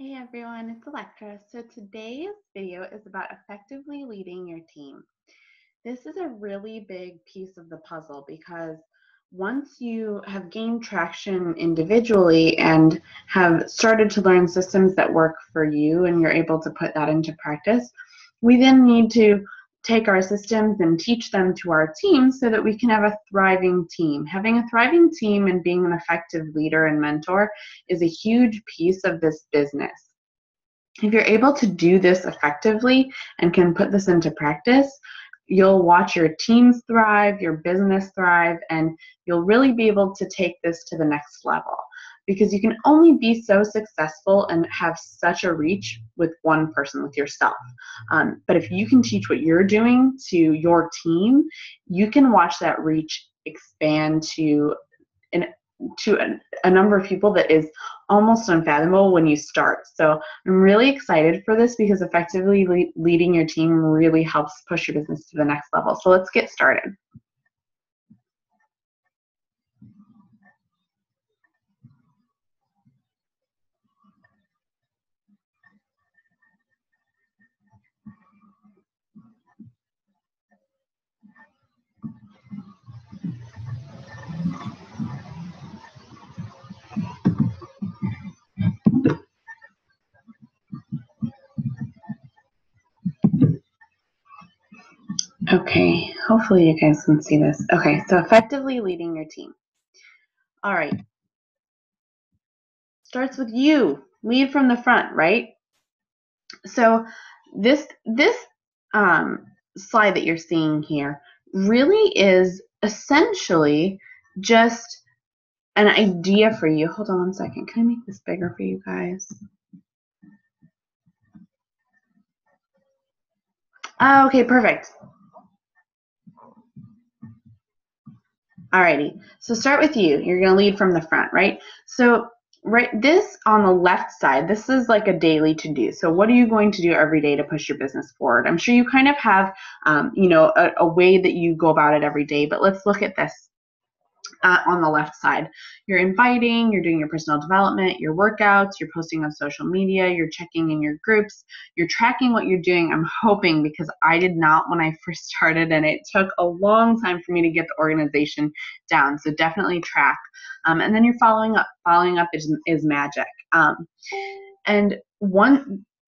Hey everyone, it's Electra. So today's video is about effectively leading your team. This is a really big piece of the puzzle because once you have gained traction individually and have started to learn systems that work for you and you're able to put that into practice, we then need to take our systems and teach them to our team so that we can have a thriving team. Having a thriving team and being an effective leader and mentor is a huge piece of this business. If you're able to do this effectively and can put this into practice, you'll watch your teams thrive, your business thrive, and you'll really be able to take this to the next level because you can only be so successful and have such a reach with one person, with yourself. But if you can teach what you're doing to your team, you can watch that reach expand to an a number of people that is almost unfathomable when you start. So I'm really excited for this because effectively leading your team really helps push your business to the next level. So let's get started. Okay, hopefully you guys can see this. Okay, so effectively leading your team. All right. Starts with you. Lead from the front, right? So this slide that you're seeing here really is essentially just an idea for you. Hold on one second. Can I make this bigger for you guys? Okay, perfect. Alrighty, so start with you. You're going to lead from the front, right? So this on the left side, this is like a daily to-do. So what are you going to do every day to push your business forward? I'm sure you kind of have, a way that you go about it every day, but let's look at this. On the left side, you're inviting, you're doing your personal development, your workouts, you're posting on social media, you're checking in your groups, you're tracking what you're doing. I'm hoping, because I did not when I first started and it took a long time for me to get the organization down. So definitely track. And then you're following up. Following up is magic. And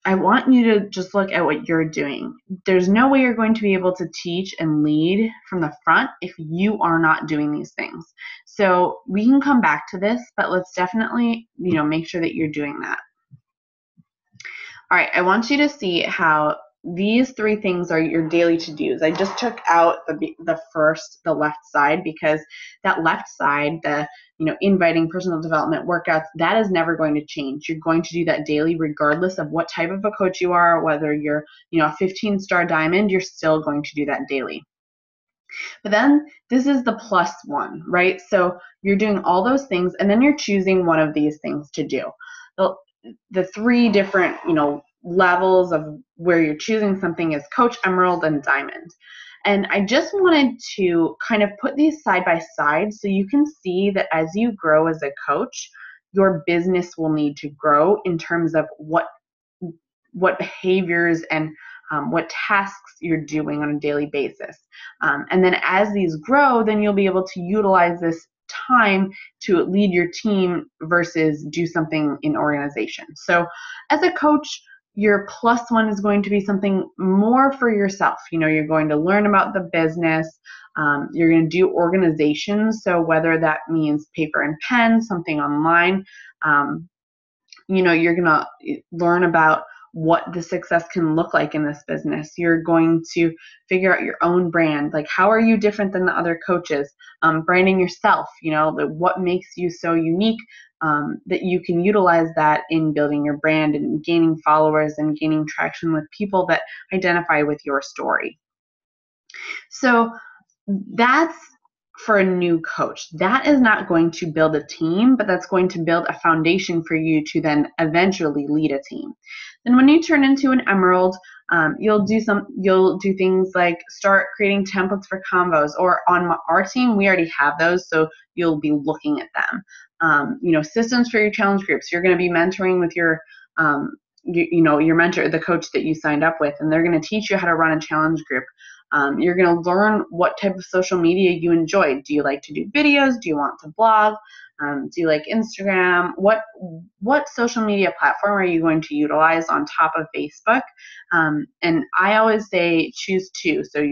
I want you to just look at what you're doing. There's no way you're going to be able to teach and lead from the front if you are not doing these things. So we can come back to this, but let's definitely, make sure that you're doing that. All right, I want you to see how these three things are your daily to-dos. I just took out the left side, because that left side, the inviting, personal development, workouts, that is never going to change. You're going to do that daily regardless of what type of a coach you are, whether you're a 15-star diamond, you're still going to do that daily. But then this is the plus one, right? So you're doing all those things and then you're choosing one of these things to do. The three different, levels of where you're choosing something is Coach, Emerald, and Diamond. And I just wanted to kind of put these side by side so you can see that as you grow as a coach, your business will need to grow in terms of what behaviors and what tasks you're doing on a daily basis. And then as these grow, then you'll be able to utilize this time to lead your team versus do something in organization. So as a coach, your plus one is going to be something more for yourself. You're going to learn about the business. You're going to do organization. So whether that means paper and pen, something online, you're going to learn about what the success can look like in this business. You're going to figure out your own brand. Like, how are you different than the other coaches? Branding yourself, what makes you so unique, that you can utilize that in building your brand and gaining followers and gaining traction with people that identify with your story. So that's for a new coach. That is not going to build a team, but that's going to build a foundation for you to then eventually lead a team. Then when you turn into an Emerald, you'll do things like start creating templates for convos, or on our team, we already have those, so you'll be looking at them. Systems for your challenge groups. You're going to be mentoring with your your mentor, the coach that you signed up with, and they're going to teach you how to run a challenge group. You're going to learn what type of social media you enjoy. Do you like to do videos? Do you want to blog? Do you like Instagram? What social media platform are you going to utilize on top of Facebook? And I always say choose two. So,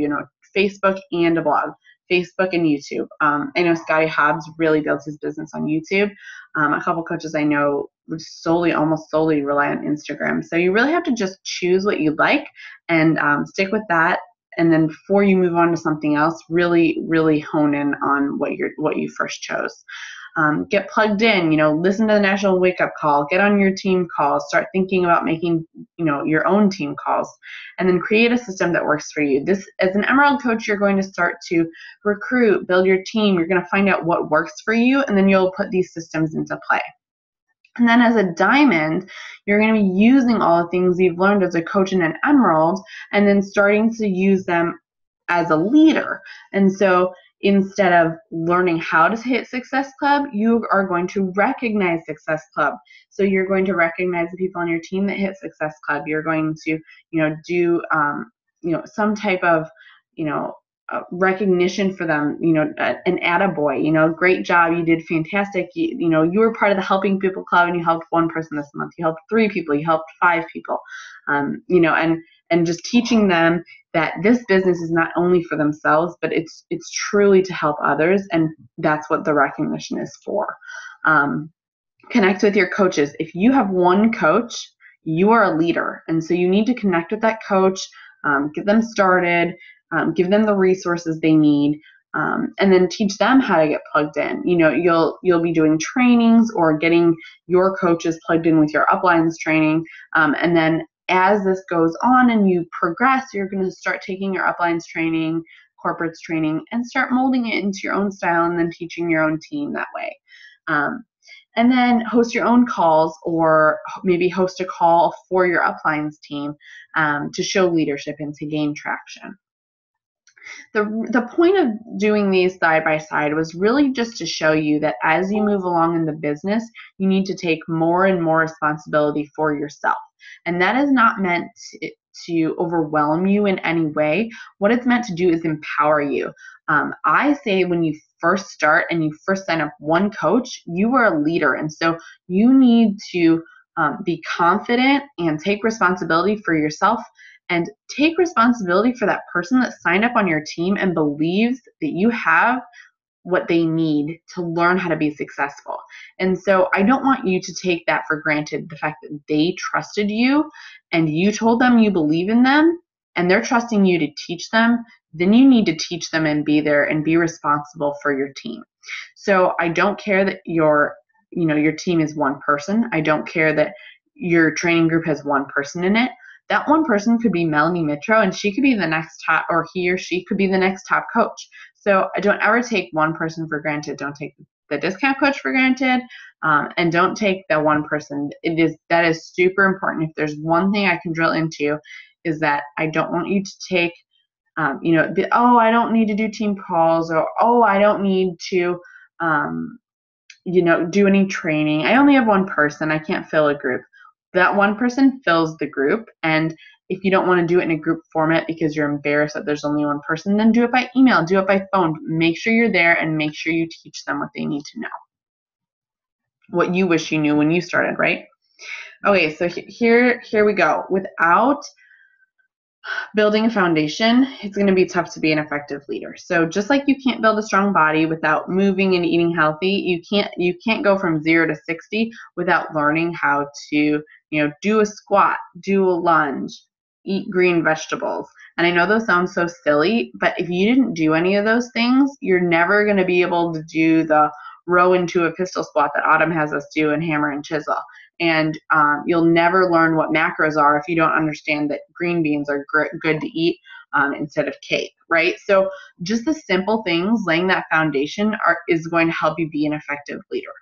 Facebook and a blog, Facebook and YouTube. I know Scotty Hobbs really builds his business on YouTube. A couple coaches I know would almost solely rely on Instagram. So you really have to just choose what you like and stick with that. And then before you move on to something else, really, really hone in on what you first chose. Get plugged in, listen to the National Wake Up Call, get on your team calls, start thinking about making, your own team calls, and then create a system that works for you. This, as an Emerald coach, you're going to start to recruit, build your team. You're going to find out what works for you, and then you'll put these systems into play. And then as a diamond, you're going to be using all the things you've learned as a coach and an emerald, and then starting to use them as a leader. And so instead of learning how to hit Success Club, you are going to recognize Success Club. So you're going to recognize the people on your team that hit Success Club. You're going to, do, some type of, recognition for them, an attaboy, great job, you did fantastic, you were part of the Helping People Club and you helped one person this month, you helped 3 people, you helped 5 people, and just teaching them that this business is not only for themselves, but it's truly to help others, and that's what the recognition is for. Connect with your coaches. If you have one coach, you are a leader, and so you need to connect with that coach, get them started, give them the resources they need, and then teach them how to get plugged in. You'll be doing trainings or getting your coaches plugged in with your uplines training, and then as this goes on and you progress, you're going to start taking your uplines training, corporates training, and start molding it into your own style and then teaching your own team that way. And then host your own calls, or maybe host a call for your uplines team to show leadership and to gain traction. The point of doing these side by side was really just to show you that as you move along in the business, you need to take more and more responsibility for yourself. And that is not meant to overwhelm you in any way. What it's meant to do is empower you. I say when you first start and you first sign up one coach, you are a leader. And so you need to be confident and take responsibility for yourself, and take responsibility for that person that signed up on your team and believes that you have what they need to learn how to be successful. And so I don't want you to take that for granted, the fact that they trusted you and you told them you believe in them and they're trusting you to teach them. Then you need to teach them and be there and be responsible for your team. So I don't care that your team is one person. I don't care that your training group has one person in it. That one person could be Melanie Mitro, and she could be the next top, or he or she could be the next top coach. So don't ever take one person for granted. Don't take the discount coach for granted, and don't take that one person. That is super important. If there's one thing I can drill into, is that I don't want you to take, I don't need to do team calls, or I don't need to, do any training. I only have one person. I can't fill a group. That one person fills the group, and if you don't want to do it in a group format because you're embarrassed that there's only one person, then do it by email, do it by phone. Make sure you're there and make sure you teach them what they need to know, what you wish you knew when you started, right? Okay, so here we go. Without building a foundation, it's going to be tough to be an effective leader. So just like you can't build a strong body without moving and eating healthy, you can't go from 0 to 60 without learning how to, do a squat, do a lunge, eat green vegetables. And I know those sound so silly, but if you didn't do any of those things, you're never going to be able to do the row into a pistol squat that Autumn has us do in hammer and chisel. And you'll never learn what macros are if you don't understand that green beans are good to eat instead of cake, right? So just the simple things, laying that foundation is going to help you be an effective leader.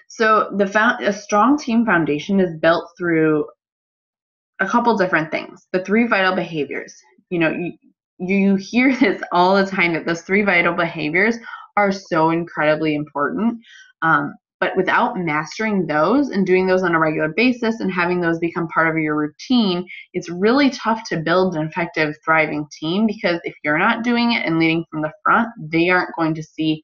So a strong team foundation is built through a couple different things. The 3 vital behaviors. You hear this all the time, that those 3 vital behaviors are so incredibly important. But without mastering those and doing those on a regular basis and having those become part of your routine, it's really tough to build an effective, thriving team, because if you're not doing it and leading from the front, they aren't going to see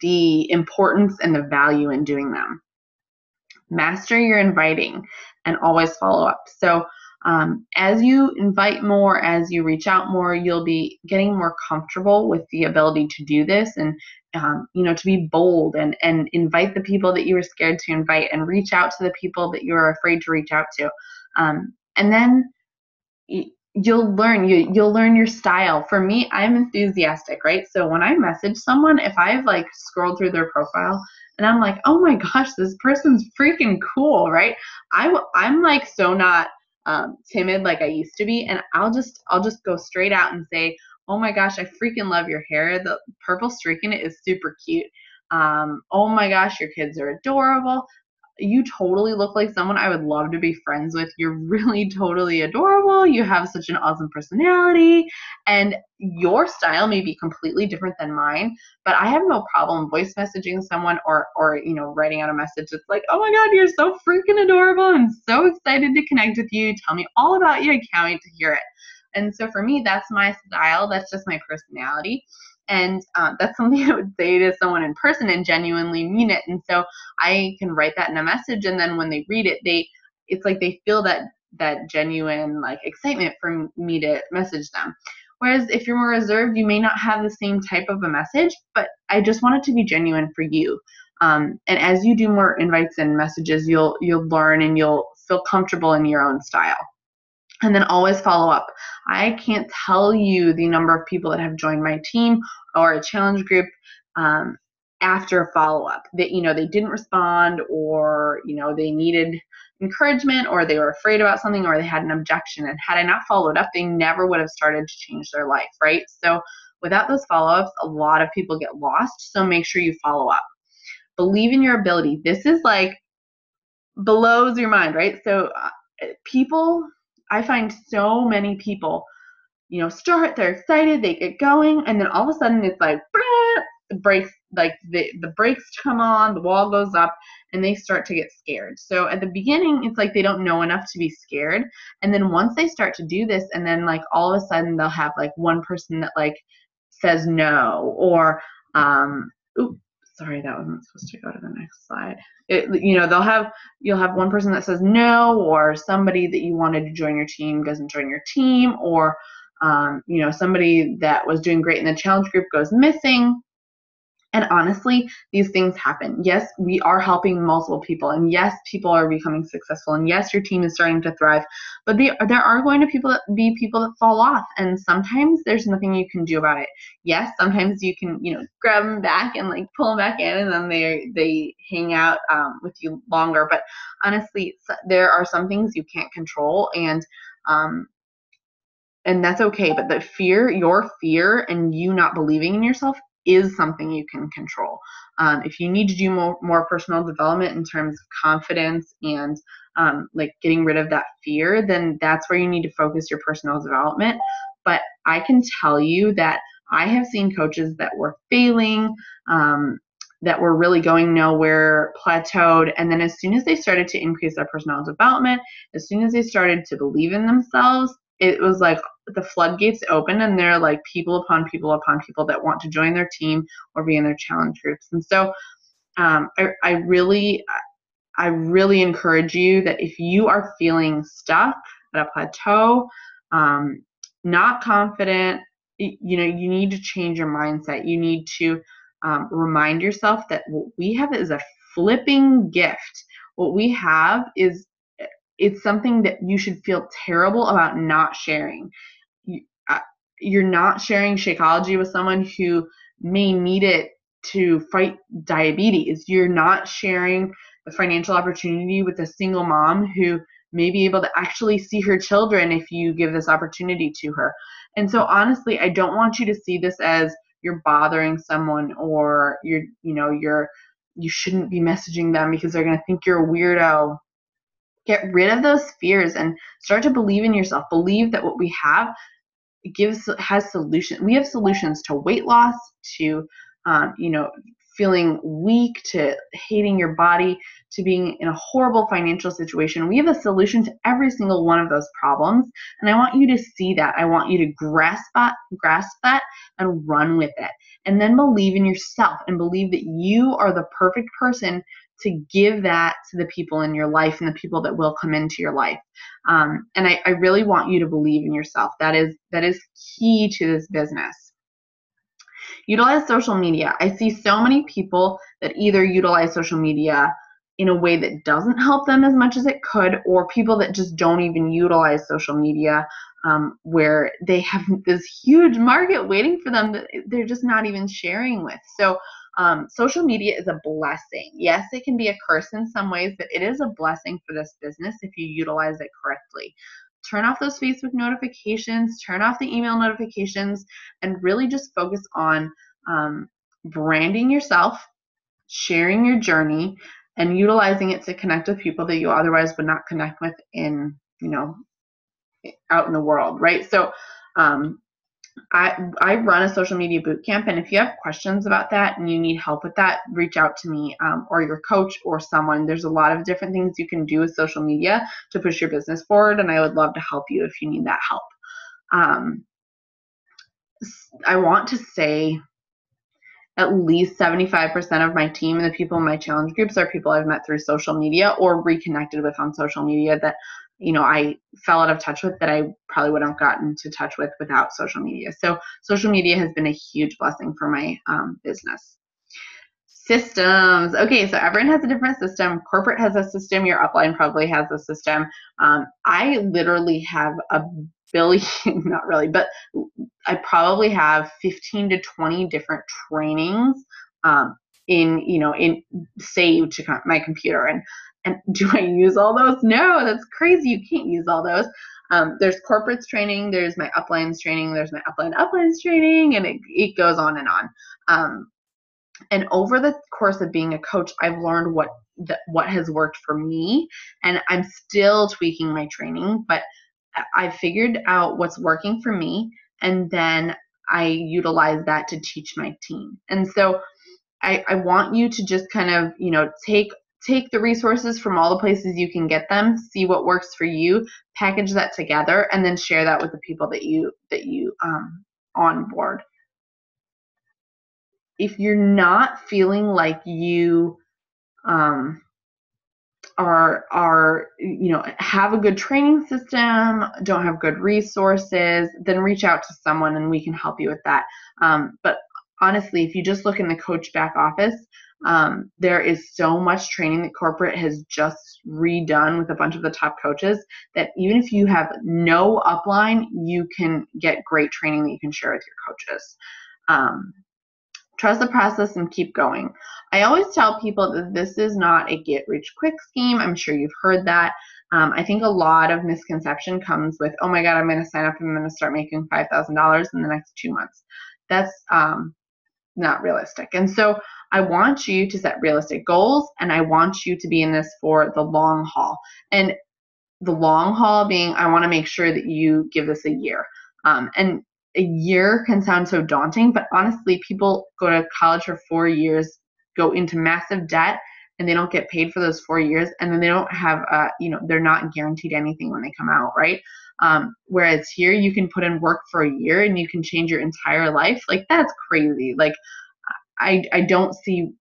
the importance and the value in doing them. Master your inviting and always follow up. So as you invite more, as you reach out more, you'll be getting more comfortable with the ability to do this, and to be bold and invite the people that you were scared to invite, and reach out to the people that you're afraid to reach out to. And then you'll learn your style. For me, I'm enthusiastic, right? So when I message someone, if I've like scrolled through their profile and I'm like, oh my gosh, this person's freaking cool, right? I'm like so not timid like I used to be, and I'll just go straight out and say, oh my gosh, I freaking love your hair. The purple streak in it is super cute. Oh my gosh, your kids are adorable. You totally look like someone I would love to be friends with. You're really totally adorable. You have such an awesome personality, and your style may be completely different than mine, but I have no problem voice messaging someone or writing out a message that's like, oh my God, you're so freaking adorable. I'm so excited to connect with you. Tell me all about you. I can't wait to hear it. And so for me, that's my style. That's just my personality. And that's something I would say to someone in person and genuinely mean it. And so I can write that in a message, and then when they read it, it's like they feel that genuine like excitement for me to message them. Whereas if you're more reserved, you may not have the same type of a message, but I just want it to be genuine for you. And as you do more invites and messages, you'll learn and you'll feel comfortable in your own style. And then always follow up. I can't tell you the number of people that have joined my team or a challenge group after a follow-up that they didn't respond, or they needed encouragement, or they were afraid about something, or they had an objection. And had I not followed up, they never would have started to change their life, right? So without those follow-ups, a lot of people get lost. So make sure you follow up. Believe in your ability. This is like blows your mind, right? So I find so many people, they're excited, they get going, and then all of a sudden it's like, the brakes, like the brakes come on, the wall goes up, and they start to get scared. So at the beginning, it's like they don't know enough to be scared. And then once they start to do this, and then like all of a sudden they'll have like one person that like says no, or sorry, that wasn't supposed to go to the next slide. You'll have one person that says no, or somebody that you wanted to join your team doesn't join your team, or somebody that was doing great in the challenge group goes missing. And honestly, these things happen. Yes, we are helping multiple people, and yes, people are becoming successful, and yes, your team is starting to thrive, but there are going to be people that fall off, and sometimes there's nothing you can do about it. Yes, sometimes you can, grab them back and like pull them back in, and then they hang out with you longer. But honestly, there are some things you can't control, and that's okay. But your fear and you not believing in yourself is something you can control. If you need to do more personal development in terms of confidence and like getting rid of that fear, then that's where you need to focus your personal development. But I can tell you that I have seen coaches that were failing, that were really going nowhere, plateaued, and then as soon as they started to increase their personal development, as soon as they started to believe in themselves, it was like the floodgates open, and there are like people upon people upon people that want to join their team or be in their challenge groups. And so I really encourage you that if you are feeling stuck at a plateau, not confident, you need to change your mindset. You need to remind yourself that what we have is a flipping gift. What we have is, it's something that you should feel terrible about not sharing. You're not sharing Shakeology with someone who may need it to fight diabetes. You're not sharing the financial opportunity with a single mom who may be able to actually see her children if you give this opportunity to her. And so honestly, I don't want you to see this as you're bothering someone, or you shouldn't be messaging them because they're going to think you're a weirdo. Get rid of those fears and start to believe in yourself. Believe that what we have has solutions. We have solutions to weight loss, to feeling weak to hating your body to being in a horrible financial situation. We have a solution to every single one of those problems. And I want you to see that. I want you to grasp that and run with it. And then believe in yourself and believe that you are the perfect person to give that to the people in your life and the people that will come into your life. And I really want you to believe in yourself. That is key to this business. Utilize social media. I see so many people that either utilize social media in a way that doesn't help them as much as it could, or people that just don't even utilize social media, where they have this huge market waiting for them that they're just not even sharing with. So social media is a blessing. Yes, it can be a curse in some ways, but it is a blessing for this business if you utilize it correctly. Turn off those Facebook notifications, turn off the email notifications, and really just focus on branding yourself, sharing your journey, and utilizing it to connect with people that you otherwise would not connect with in, out in the world, right? So I run a social media boot camp, and if you have questions about that and you need help with that, reach out to me or your coach or someone. There's a lot of different things you can do with social media to push your business forward, and I would love to help you if you need that help. I want to say at least 75% of my team and the people in my challenge groups are people I've met through social media or reconnected with on social media that, I fell out of touch with that I probably wouldn't have gotten into touch with without social media. So social media has been a huge blessing for my business. Systems. Okay, so everyone has a different system. Corporate has a system. Your upline probably has a system. I literally have a billion, not really, but I probably have 15 to 20 different trainings in saved to my computer. And do I use all those? No, that's crazy. You can't use all those. There's corporates training. There's my uplines training. There's my uplines training, and it goes on and on. And over the course of being a coach, I've learned what has worked for me, and I'm still tweaking my training, but I figured out what's working for me, and then I utilize that to teach my team. And so I want you to just kind of, take the resources from all the places you can get them, see what works for you, package that together, and then share that with the people that you onboard. If you're not feeling like you have a good training system, don't have good resources, then reach out to someone and we can help you with that. But honestly, if you just look in the coach back office, there is so much training that corporate has just redone with a bunch of the top coaches that even if you have no upline, you can get great training that you can share with your coaches. Trust the process and keep going. I always tell people that this is not a get-rich-quick scheme. I'm sure you've heard that. I think a lot of misconception comes with, oh my God, I'm going to sign up and I'm going to start making $5,000 in the next 2 months. That's not realistic. And so I want you to set realistic goals, and I want you to be in this for the long haul. And the long haul being, I want to make sure that you give this a year. And a year can sound so daunting, but honestly, people go to college for 4 years, go into massive debt, and they don't get paid for those 4 years, and then they don't have, they're not guaranteed anything when they come out, right? Whereas here, you can put in work for a year and you can change your entire life. Like, that's crazy. Like, I don't see,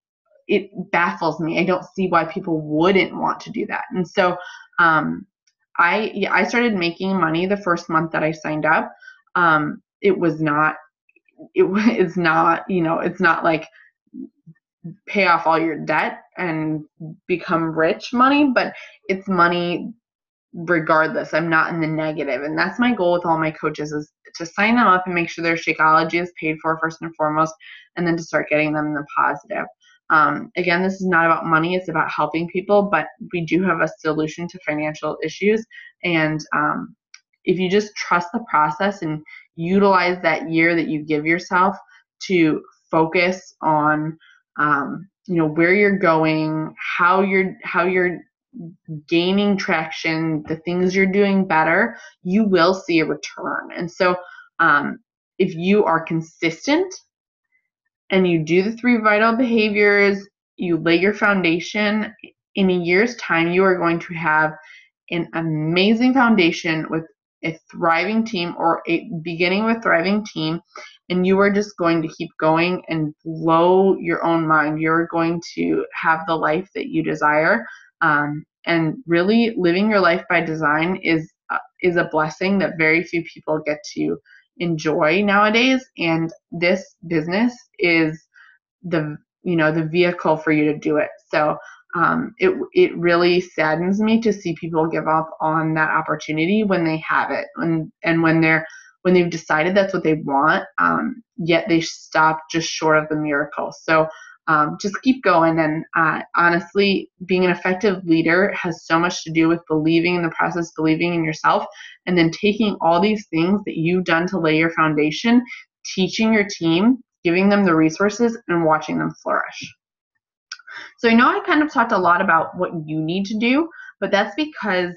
it baffles me. I don't see why people wouldn't want to do that. And so I started making money the first month that I signed up. It's not like pay off all your debt and become rich money, but it's money regardless. I'm not in the negative. And that's my goal with all my coaches, is to sign them up and make sure their Shakeology is paid for first and foremost, and then to start getting them in the positive. Again, this is not about money. It's about helping people, but we do have a solution to financial issues. And if you just trust the process and utilize that year that you give yourself to focus on, where you're going, how you're gaining traction, the things you're doing better, you will see a return. And so if you are consistent and you do the 3 vital behaviors, you lay your foundation, in a year's time, you are going to have an amazing foundation with a thriving team, or a beginning of a thriving team, and you are just going to keep going and blow your own mind. You're going to have the life that you desire. And really living your life by design is a blessing that very few people get to enjoy nowadays. And this business is the vehicle for you to do it. So it really saddens me to see people give up on that opportunity when they have it, and when they've decided that's what they want, yet they stop just short of the miracle. So just keep going. And honestly, being an effective leader has so much to do with believing in the process, believing in yourself, and then taking all these things that you've done to lay your foundation, teaching your team, giving them the resources, and watching them flourish. So I know I kind of talked a lot about what you need to do, but that's because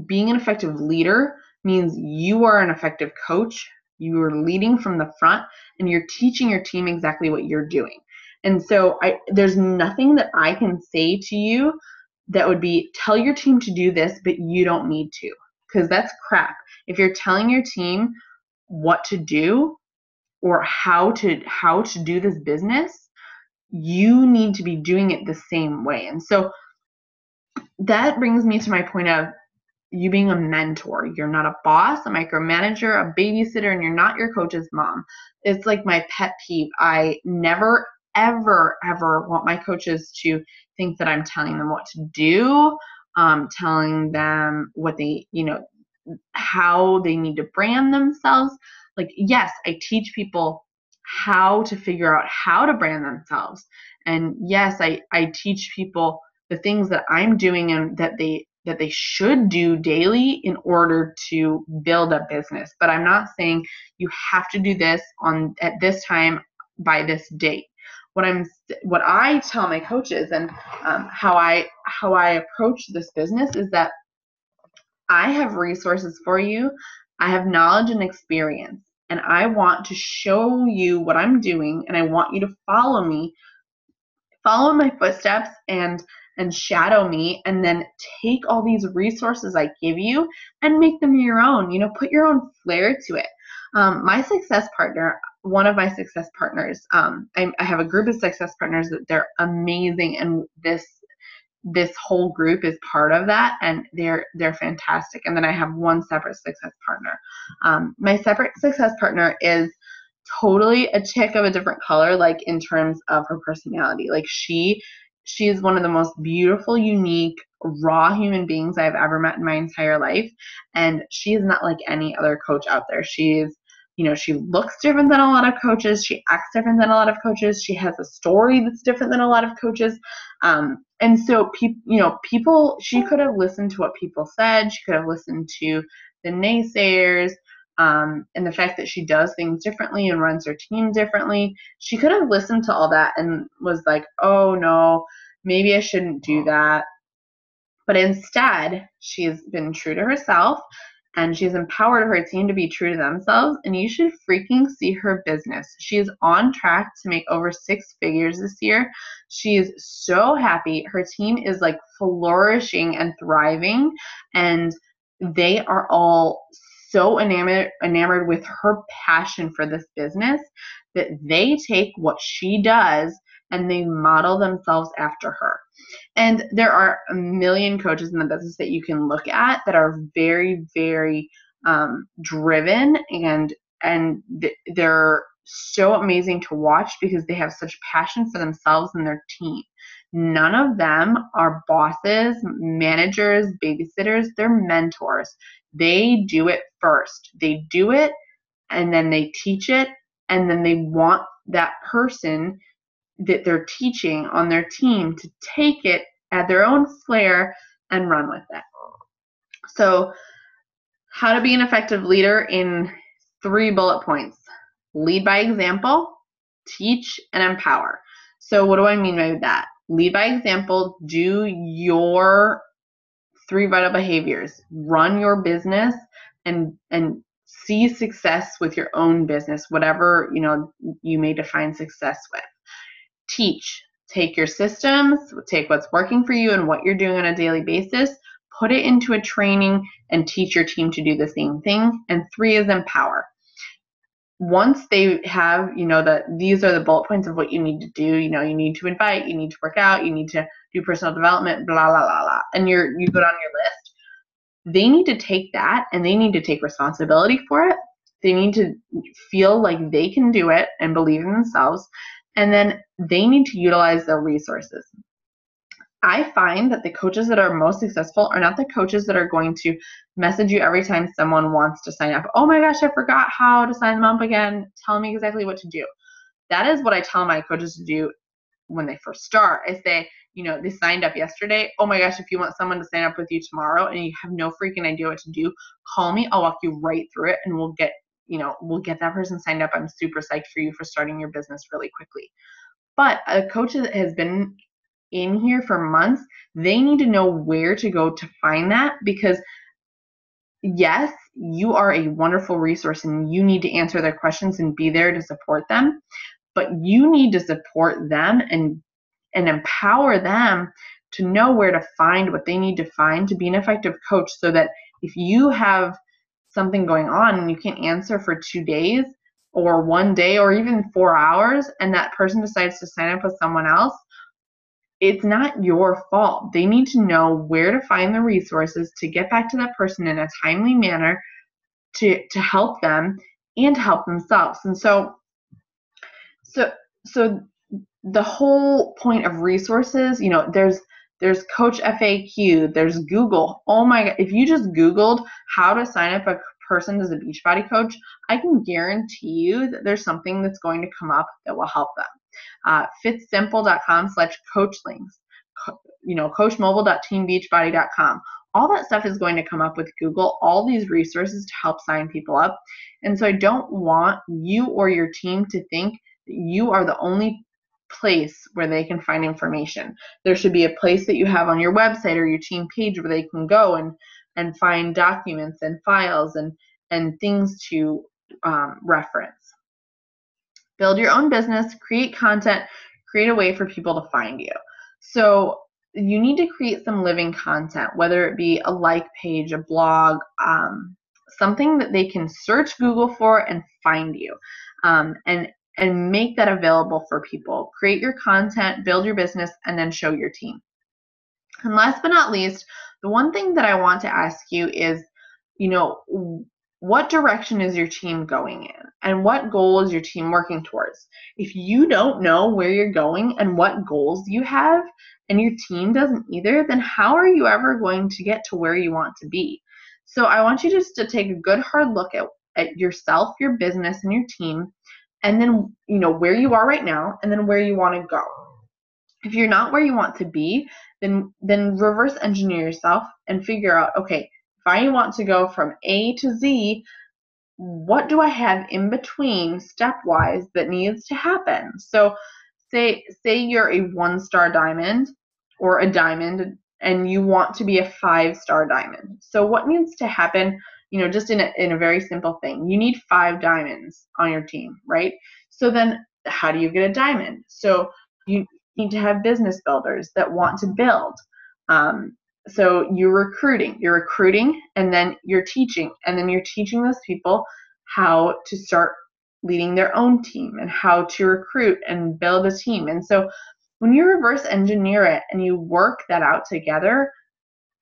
being an effective leader means you are an effective coach. You are leading from the front, and you're teaching your team exactly what you're doing. And so there's nothing that I can say to you that would be, tell your team to do this, but you don't need to, because that's crap. If you're telling your team what to do or how to do this business, you need to be doing it the same way. And so that brings me to my point of you being a mentor. You're not a boss, a micromanager, a babysitter, and you're not your coach's mom. It's like my pet peeve. I never, ever, ever want my coaches to think that I'm telling them what to do, telling them what they, how they need to brand themselves. Like, yes, I teach people how to figure out how to brand themselves. And yes, I teach people the things that I'm doing and that they should do daily in order to build a business. But I'm not saying you have to do this at this time by this date. What I tell my coaches, and how I approach this business, is that I have resources for you. I have knowledge and experience, and I want to show you what I'm doing, and I want you to follow me, follow my footsteps, and shadow me, and then take all these resources I give you and make them your own. Put your own flair to it. My success partner, one of my success partners, I have a group of success partners that they're amazing, and this whole group is part of that, and they're fantastic. And then I have one separate success partner. My separate success partner is totally a chick of a different color, like in terms of her personality. Like she is one of the most beautiful, unique, raw human beings I've ever met in my entire life. And she is not like any other coach out there. She looks different than a lot of coaches. She acts different than a lot of coaches. She has a story that's different than a lot of coaches. And so people, she could have listened to what people said. She could have listened to the naysayers, and the fact that she does things differently and runs her team differently. She could have listened to all that and was like, oh no, maybe I shouldn't do that. But instead, she's been true to herself, and she's empowered her team to be true to themselves. And you should freaking see her business. She is on track to make over 6 figures this year. She is so happy. Her team is like flourishing and thriving, and they are all so enamored with her passion for this business that they take what she does and they model themselves after her. And there are a million coaches in the business that you can look at that are very, very driven, and they're so amazing to watch because they have such passion for themselves and their team. None of them are bosses, managers, babysitters. They're mentors. They do it first. They do it, and then they teach it, and then they want that person that they're teaching on their team to take it, add their own flair, and run with it. So, how to be an effective leader in 3 bullet points: lead by example, teach, and empower. So what do I mean by that? Lead by example. Do your 3 vital behaviors. Run your business and see success with your own business, whatever, you may define success with. Teach. Take your systems, take what's working for you and what you're doing on a daily basis, put it into a training and teach your team to do the same thing. And 3 is empower. Once they have, these are the bullet points of what you need to do. You need to invite, you need to work out, you need to do personal development, blah, blah, blah, blah. And you go down your list. They need to take that and they need to take responsibility for it. They need to feel like they can do it and believe in themselves. And then they need to utilize their resources. I find that the coaches that are most successful are not the coaches that are going to message you every time someone wants to sign up. Oh my gosh, I forgot how to sign them up again. Tell me exactly what to do. That is what I tell my coaches to do when they first start. I say, they signed up yesterday. Oh my gosh, if you want someone to sign up with you tomorrow and you have no freaking idea what to do, call me. I'll walk you right through it and we'll get that person signed up. I'm super psyched for you for starting your business really quickly. But a coach that has been in here for months, they need to know where to go to find that, because yes, you are a wonderful resource and you need to answer their questions and be there to support them, but you need to support them and empower them to know where to find what they need to find to be an effective coach, so that if you have something going on and you can't answer for 2 days or 1 day or even 4 hours and that person decides to sign up with someone else, it's not your fault. They need to know where to find the resources to get back to that person in a timely manner to help them and to help themselves. And so the whole point of resources, there's Coach FAQ, there's Google. Oh my God, if you just Googled how to sign up a person as a Beachbody coach, I can guarantee you that there's something that's going to come up that will help them. fitsimple.com/coachlinks, coachmobile.teambeachbody.com. All that stuff is going to come up with Google, all these resources to help sign people up. And so I don't want you or your team to think that you are the only place where they can find information. There should be a place that you have on your website or your team page where they can go and find documents and files and things to reference. Build your own business, create content, create a way for people to find you. So you need to create some living content, whether it be a like page, a blog, something that they can search Google for and find you, and make that available for people. Create your content, build your business, and then show your team. And last but not least, the one thing that I want to ask you is, what direction is your team going in? And what goal is your team working towards? If you don't know where you're going and what goals you have, and your team doesn't either, then how are you ever going to get to where you want to be? So I want you just to take a good hard look at yourself, your business, and your team, and then where you are right now, and then where you want to go. If you're not where you want to be, then reverse engineer yourself and figure out, okay, if I want to go from A to Z, what do I have in between stepwise that needs to happen? So say you're a 1-star diamond or a diamond and you want to be a 5-star diamond. So what needs to happen, just in a very simple thing? You need 5 diamonds on your team, right? So then how do you get a diamond? So you need to have business builders that want to build. So you're recruiting, and then you're teaching, and then you're teaching those people how to start leading their own team and how to recruit and build a team. And so when you reverse engineer it and you work that out together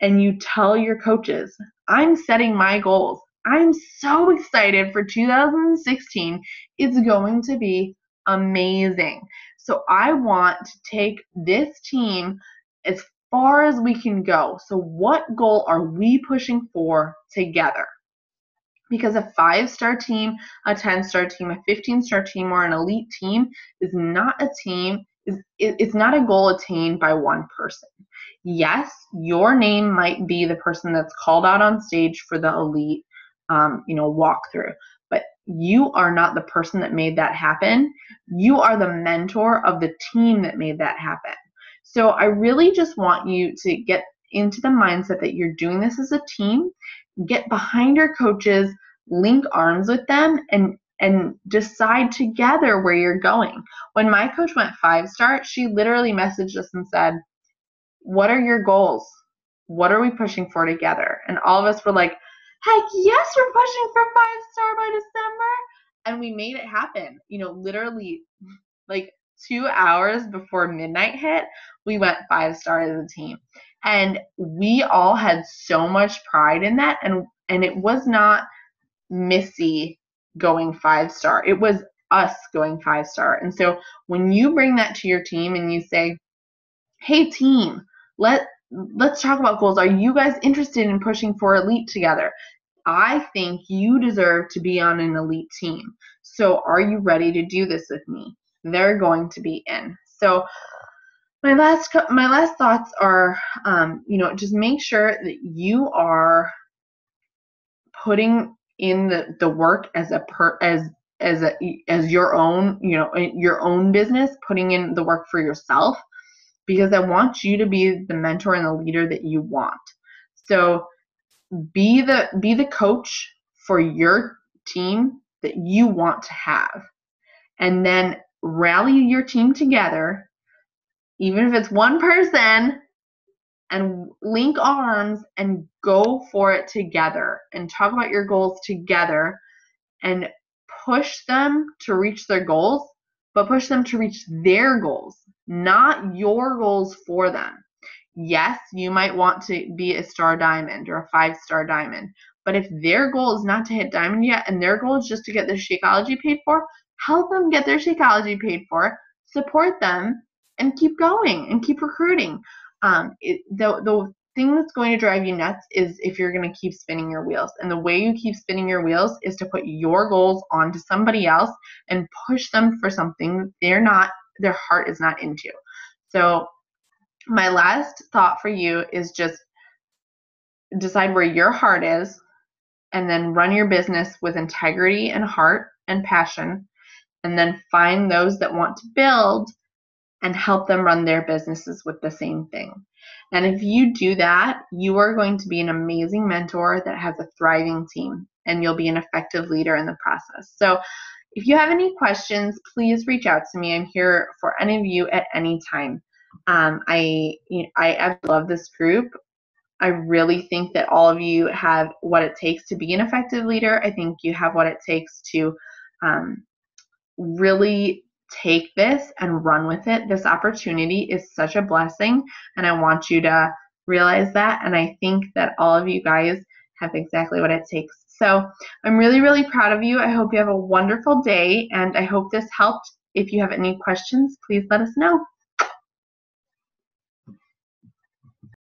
and you tell your coaches, I'm setting my goals. I'm so excited for 2016. It's going to be amazing. So I want to take this team as far as we can go. So what goal are we pushing for together? Because a 5-star team, a 10-star team, a 15-star team, or an elite team is not a team. It's not a goal attained by one person. Yes, your name might be the person that's called out on stage for the elite, walkthrough, but you are not the person that made that happen. You are the mentor of the team that made that happen. So I really just want you to get into the mindset that you're doing this as a team. Get behind your coaches, link arms with them and decide together where you're going. When my coach went 5-star, she literally messaged us and said, what are your goals? What are we pushing for together? And all of us were like, heck yes, we're pushing for 5-star by December. And we made it happen. Literally like 2 hours before midnight hit, we went 5-star as a team. And we all had so much pride in that. And it was not Missy going 5-star. It was us going 5-star. And so when you bring that to your team and you say, hey team, let's talk about goals. Are you guys interested in pushing for elite together? I think you deserve to be on an elite team. So are you ready to do this with me? They're going to be in. So my last thoughts are, just make sure that you are putting in the work as your own, your own business, putting in the work for yourself, because I want you to be the mentor and the leader that you want. So be the coach for your team that you want to have, and then rally your team together, even if it's one person, and link arms and go for it together and talk about your goals together and push them to reach their goals, but push them to reach their goals, not your goals for them. Yes, you might want to be a star diamond or a 5-star diamond, but if their goal is not to hit diamond yet and their goal is just to get their Shakeology paid for, help them get their Shakeology paid for, support them, and keep going and keep recruiting. The thing that's going to drive you nuts is if you're going to keep spinning your wheels. And the way you keep spinning your wheels is to put your goals onto somebody else and push them for something their heart is not into. So my last thought for you is just decide where your heart is and then run your business with integrity and heart and passion, and then find those that want to build and help them run their businesses with the same thing. And if you do that, you are going to be an amazing mentor that has a thriving team, and you'll be an effective leader in the process. So if you have any questions, please reach out to me. I'm here for any of you at any time. I love this group. I really think that all of you have what it takes to be an effective leader. I think you have what it takes to really take this and run with it. This opportunity is such a blessing, and I want you to realize that. And I think that all of you guys have exactly what it takes. So I'm really, really proud of you. I hope you have a wonderful day, and I hope this helped. If you have any questions, please let us know.